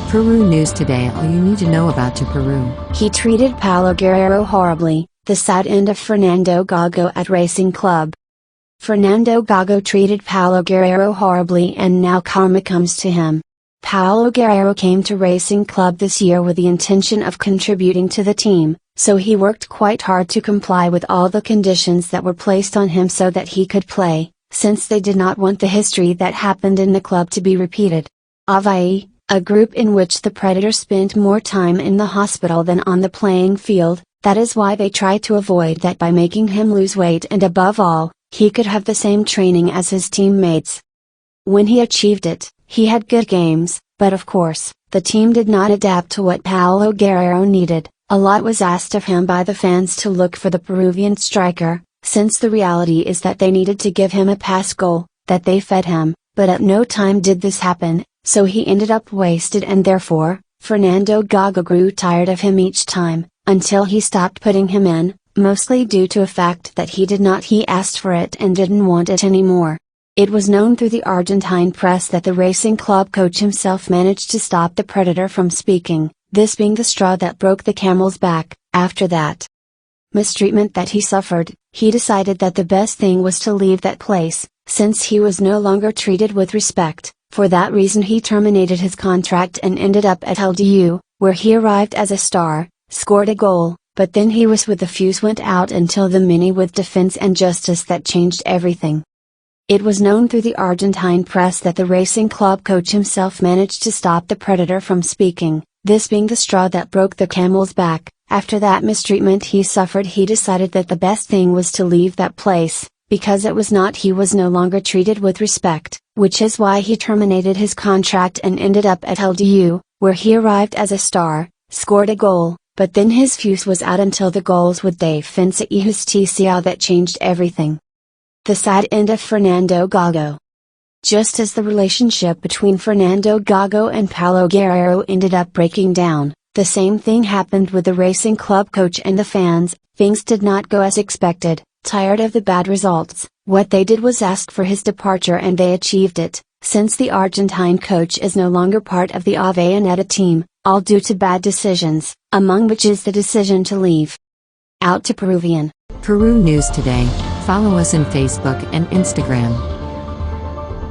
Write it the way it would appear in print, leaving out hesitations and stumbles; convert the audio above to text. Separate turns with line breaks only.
Peru News Today. All you need to know about Peru.
He treated Paolo Guerrero horribly, the sad end of Fernando Gago at Racing Club. Fernando Gago treated Paolo Guerrero horribly and now karma comes to him. Paolo Guerrero came to Racing Club this year with the intention of contributing to the team, so he worked quite hard to comply with all the conditions that were placed on him so that he could play, since they did not want the history that happened in the club to be repeated. Avai, a group in which the Predator spent more time in the hospital than on the playing field, that is why they tried to avoid that by making him lose weight and above all, he could have the same training as his teammates. When he achieved it, he had good games, but of course, the team did not adapt to what Paolo Guerrero needed. A lot was asked of him by the fans to look for the Peruvian striker, since the reality is that they needed to give him a pass goal, that they fed him, but at no time did this happen, so he ended up wasted and therefore, Fernando Gago grew tired of him each time, until he stopped putting him in, mostly due to a fact that he asked for it and didn't want it anymore. It was known through the Argentine press that the Racing Club coach himself managed to stop the Predator from speaking, this being the straw that broke the camel's back. After that mistreatment that he suffered, he decided that the best thing was to leave that place, since he was no longer treated with respect. For that reason he terminated his contract and ended up at LDU, where he arrived as a star, scored a goal, but then he was with the fuse went out until the mini with Defense and Justice that changed everything. It was known through the Argentine press that the Racing Club coach himself managed to stop the Predator from speaking, this being the straw that broke the camel's back. After that mistreatment he suffered, he decided that the best thing was to leave that place, because he was no longer treated with respect, which is why he terminated his contract and ended up at LDU, where he arrived as a star, scored a goal, but then his fuse was out until the goals with Defensa y Justicia that changed everything. The sad end of Fernando Gago. Just as the relationship between Fernando Gago and Paolo Guerrero ended up breaking down, the same thing happened with the Racing Club coach and the fans. Things did not go as expected. Tired of the bad results, what they did was ask for his departure and they achieved it, since the Argentine coach is no longer part of the Avai team, all due to bad decisions, among which is the decision to leave. Out to Peruvian.
Peru News Today. Follow us on Facebook and Instagram.